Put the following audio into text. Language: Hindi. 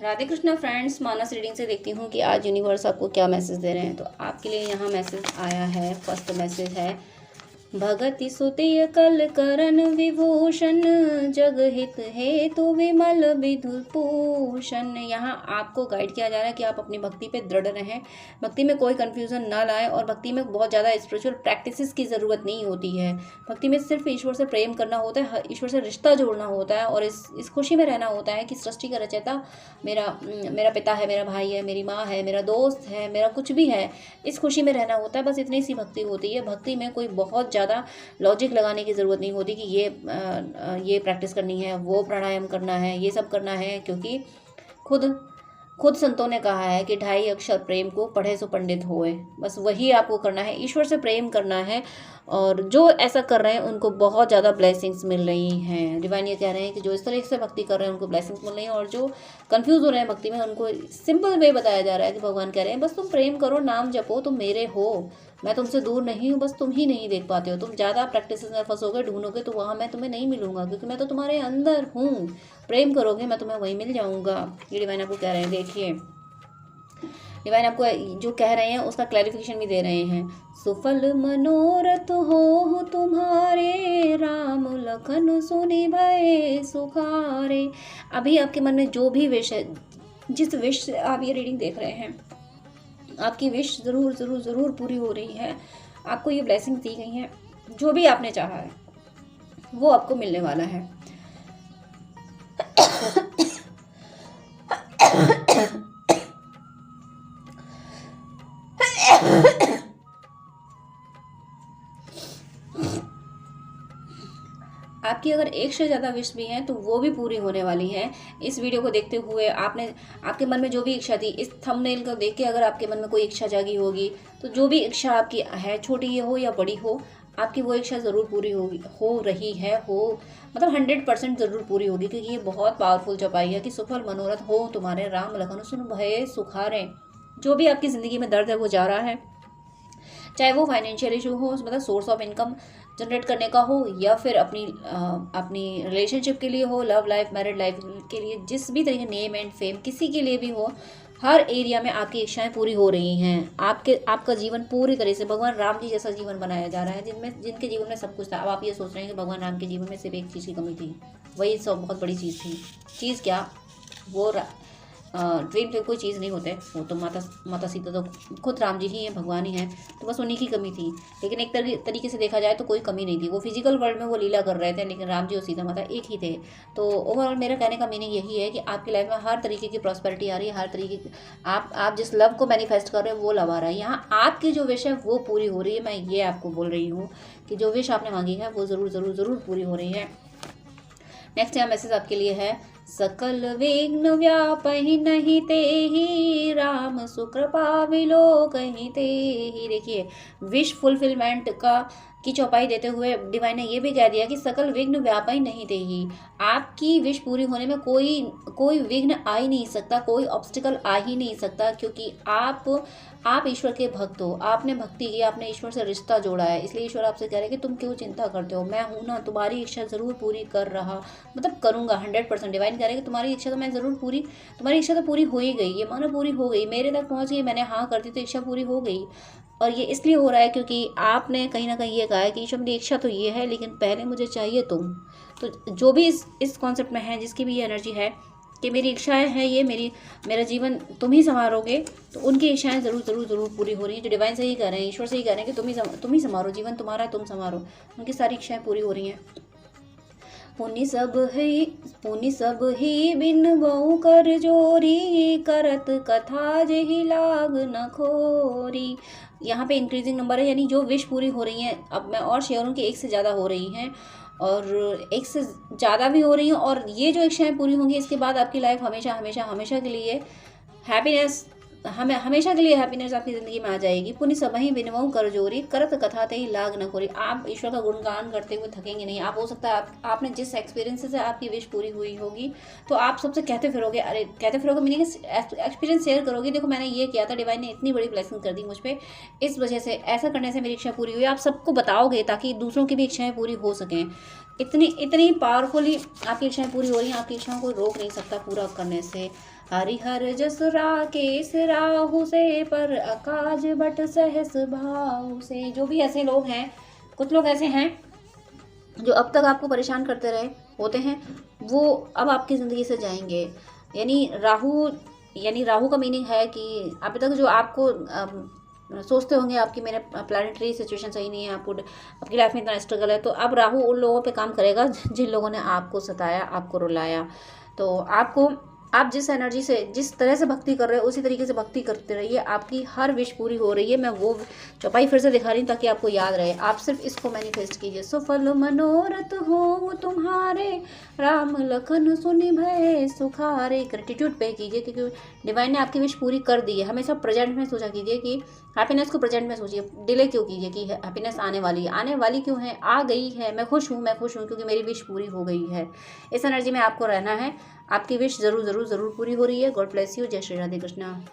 राधे कृष्णा फ्रेंड्स, मानस रीडिंग से देखती हूँ कि आज यूनिवर्स आपको क्या मैसेज दे रहे हैं। तो आपके लिए यहाँ मैसेज आया है। फर्स्ट मैसेज है, भगति सुतिय कल करण विभूषण, जग हित हेतु विमल विधुभूषण। यहाँ आपको गाइड किया जा रहा है कि आप अपनी भक्ति पे दृढ़ रहें, भक्ति में कोई कंफ्यूजन ना लाएं और भक्ति में बहुत ज़्यादा स्पिरिचुअल प्रैक्टिसेस की ज़रूरत नहीं होती है। भक्ति में सिर्फ ईश्वर से प्रेम करना होता है, ईश्वर से रिश्ता जोड़ना होता है और इस खुशी में रहना होता है कि सृष्टि का रचयिता मेरा पिता है, मेरा भाई है, मेरी माँ है, मेरा दोस्त है, मेरा कुछ भी है। इस खुशी में रहना होता है, बस इतनी सी भक्ति होती है। भक्ति में कोई बहुत ज़्यादा लॉजिक लगाने की ज़रूरत नहीं होती कि ये प्रैक्टिस करनी है, वो प्राणायाम करना है, ये सब करना है, क्योंकि खुद संतों ने कहा है कि 2.5 अक्षर प्रेम को पढ़े सो पंडित होए। बस वही आपको करना है, ईश्वर से प्रेम करना है। और जो ऐसा कर रहे हैं उनको बहुत ज़्यादा ब्लेसिंग्स मिल रही हैं। डिवाइन ये कह रहे हैं कि जो इस तरह से भक्ति कर रहे हैं उनको ब्लेसिंग्स मिल रही हैं, और जो कंफ्यूज हो रहे हैं भक्ति में उनको सिंपल वे बताया जा रहा है कि भगवान कह रहे हैं बस तुम प्रेम करो, नाम जपो, तुम मेरे हो, मैं तुमसे दूर नहीं हूँ, बस तुम ही नहीं देख पाते हो। तुम ज़्यादा प्रैक्टिस में फंसोगे, ढूंढोगे, तो वहाँ मैं तुम्हें नहीं मिलूंगा, क्योंकि मैं तो तुम्हारे अंदर हूँ। प्रेम करोगे, मैं तुम्हें वहीं मिल जाऊँगा। ये डिवाइन आपको कह रहे हैं। देखिए, डिवाइन आपको जो कह रहे हैं उसका क्लैरिफिकेशन भी दे रहे हैं। सुफल मनोरथ हो तुम्हारे, राम लखन सुनि भय सुखारे। अभी आपके मन में जो भी विश है, जिस विश से आप ये रीडिंग देख रहे हैं, आपकी विश ज़रूर ज़रूर ज़रूर पूरी हो रही है। आपको ये ब्लेसिंग दी गई हैं, जो भी आपने चाहा है वो आपको मिलने वाला है। आपकी अगर एक से ज़्यादा विश भी हैं तो वो भी पूरी होने वाली है। इस वीडियो को देखते हुए आपके मन में जो भी इच्छा थी, इस थंबनेल को देख के अगर आपके मन में कोई इच्छा जागी होगी, तो जो भी इच्छा आपकी है, छोटी हो या बड़ी हो, आपकी वो इच्छा ज़रूर पूरी हो रही है, मतलब 100% ज़रूर पूरी होगी, क्योंकि ये बहुत पावरफुल चौपाई है कि सुफल मनोरथ हो तुम्हारे, राम लखन सुन भय सुखारे। जो भी आपकी ज़िंदगी में दर्द है वो जा रहा है, चाहे वो फाइनेंशियल इशू हो, मतलब सोर्स ऑफ इनकम जनरेट करने का हो, या फिर अपनी रिलेशनशिप के लिए हो, लव लाइफ, मैरिड लाइफ के लिए, जिस भी तरीके, नेम एंड फेम, किसी के लिए भी हो, हर एरिया में आपकी इच्छाएं पूरी हो रही हैं। आपका जीवन पूरी तरह से भगवान राम जी जैसा जीवन बनाया जा रहा है, जिनके जीवन में सब कुछ था। अब आप ये सोच रहे हैं कि भगवान राम के जीवन में सिर्फ एक चीज़ की कमी थी, वही सब बहुत बड़ी चीज़ थी। चीज़ क्या? वो ड्रीम पे कोई चीज़ नहीं होते, वो तो माता सीता तो खुद राम जी ही हैं, भगवान ही हैं, तो बस उन्हीं की कमी थी। लेकिन एक तरीके से देखा जाए तो कोई कमी नहीं थी। वो फिजिकल वर्ल्ड में वो लीला कर रहे थे, लेकिन राम जी और सीता माता एक ही थे। तो ओवरऑल मेरा कहने का मीनिंग यही है कि आपकी लाइफ में हर तरीके की प्रॉस्पेरिटी आ रही है, हर तरीके की आप जिस लव को मैनिफेस्ट कर रहे हो वो लव आ रहा है। यहाँ आपकी जो विश है वो पूरी हो रही है। मैं ये आपको बोल रही हूँ कि जो विश आपने मांगी है वो ज़रूर ज़रूर ज़रूर पूरी हो रही है। नेक्स्ट यहाँ मैसेज आपके लिए है, सकल विघ्न व्यापहि नहीं तेहि, राम सुकृपा विलोकहि तेहि। देखिए, विश फुलफिलमेंट की चौपाई देते हुए डिवाइन ने ये भी कह दिया कि सकल विघ्न व्यापहि नहीं तेहि। आपकी विश पूरी होने में कोई विघ्न आ ही नहीं सकता, कोई ऑब्स्टिकल आ ही नहीं सकता, क्योंकि आप ईश्वर के भक्त हो, आपने भक्ति की, आपने ईश्वर से रिश्ता जोड़ा है। इसलिए ईश्वर आपसे कह रहे हैं कि तुम क्यों चिंता करते हो, मैं हूं ना, तुम्हारी इच्छा ज़रूर पूरी करूंगा 100%। डिवाइन कह रहे हैं कि तुम्हारी इच्छा तो मैं ज़रूर तुम्हारी इच्छा तो पूरी हो ही गई, ये मानो पूरी हो गई, मेरे तक पहुंच गई, मैंने हाँ कर दी तो इच्छा पूरी हो गई। और ये इसलिए हो रहा है क्योंकि आपने कहीं ना कहीं ये कहा है कि ईश्वर मेरी इच्छा तो ये है, लेकिन पहले मुझे चाहिए तुम। तो जो भी इस कॉन्सेप्ट में है, जिसकी भी ये एनर्जी है कि मेरी इच्छाएं हैं, ये मेरा जीवन तुम ही संवारोगे, तो उनकी इच्छाएं ज़रूर ज़रूर ज़रूर पूरी हो रही है। जो डिवाइन से ही कह रहे हैं, ईश्वर से ही कह रहे हैं कि तुम ही संवारो, जीवन तुम्हारा, तुम संवारो। उनकी सारी इच्छाएं पूरी हो रही हैं। पुनि सब ही बिन बहु कर जोरी, करत कथा जेहि लाग न खोरी। यहाँ पे इंक्रीजिंग नंबर है, यानी जो विश पूरी हो रही हैं, अब मैं और शेयर हूँ कि एक से ज़्यादा हो रही हैं, और एक से ज़्यादा भी हो रही हैं। और ये जो इच्छाएं पूरी होंगी, इसके बाद आपकी लाइफ हमेशा हमेशा हमेशा के लिए हैप्पीनेस, हमेशा के लिए हैप्पीनेस आपकी ज़िंदगी में आ जाएगी। पुनि सबहि बिनवहु कर जोरी, करत कथा तेहि लाग न खोरी। आप ईश्वर का गुणगान करते हुए थकेंगे नहीं। आप हो सकता है आपने जिस एक्सपीरियंस से आपकी विश पूरी हुई होगी, तो आप सबसे कहते फिरोगे मीनिंग एक्सपीरियंस शेयर करोगे, देखो मैंने ये किया था, डिवाइन ने इतनी बड़ी ब्लेसिंग कर दी मुझ पर, इस वजह से ऐसा करने से मेरी इच्छा पूरी हुई। आप सबको बताओगे ताकि दूसरों की भी इच्छाएँ पूरी हो सकें। इतनी इतनी पावरफुली आपकी इच्छाएं पूरी हो रही हैं, आपकी इच्छाओं को रोक नहीं सकता पूरा करने से। हरिहर जस राकेश राहु से, पर अकाज बट सहस भाव से। जो भी ऐसे लोग हैं, कुछ लोग ऐसे हैं जो अब तक आपको परेशान करते रहे होते हैं, वो अब आपकी ज़िंदगी से जाएंगे। यानी राहु का मीनिंग है कि अभी तक जो आपको सोचते होंगे आपकी मेरे प्लानिटरी सिचुएशन सही नहीं है, आपकी लाइफ में इतना स्ट्रगल है, तो अब राहु उन लोगों पे काम करेगा जिन लोगों ने आपको सताया, आपको रुलाया। तो आप जिस एनर्जी से, जिस तरह से भक्ति कर रहे हो उसी तरीके से भक्ति करते रहिए, आपकी हर विश पूरी हो रही है। मैं वो चौपाई फिर से दिखा रही हूँ ताकि आपको याद रहे। आप सिर्फ इसको मैनिफेस्ट कीजिए। सफल मनोरथ हो तुम्हारे, राम लखन सुनि भय सुखारे। ग्रेटिट्यूड पे कीजिए क्योंकि डिवाइन ने आपकी विश पूरी कर दी है। हमेशा प्रेजेंट में सोचा कीजिए कि हैप्पीनेस को प्रेजेंट में सोचिए। डिले क्यों कीजिए कि हैप्पीनेस आने वाली है, आने वाली क्यों है, आ गई है। मैं खुश हूँ क्योंकि मेरी विश पूरी हो गई है। इस एनर्जी में आपको रहना है। आपकी विश ज़रूर ज़रूर ज़रूर पूरी हो रही है। God bless you. जय श्री राधे कृष्णा।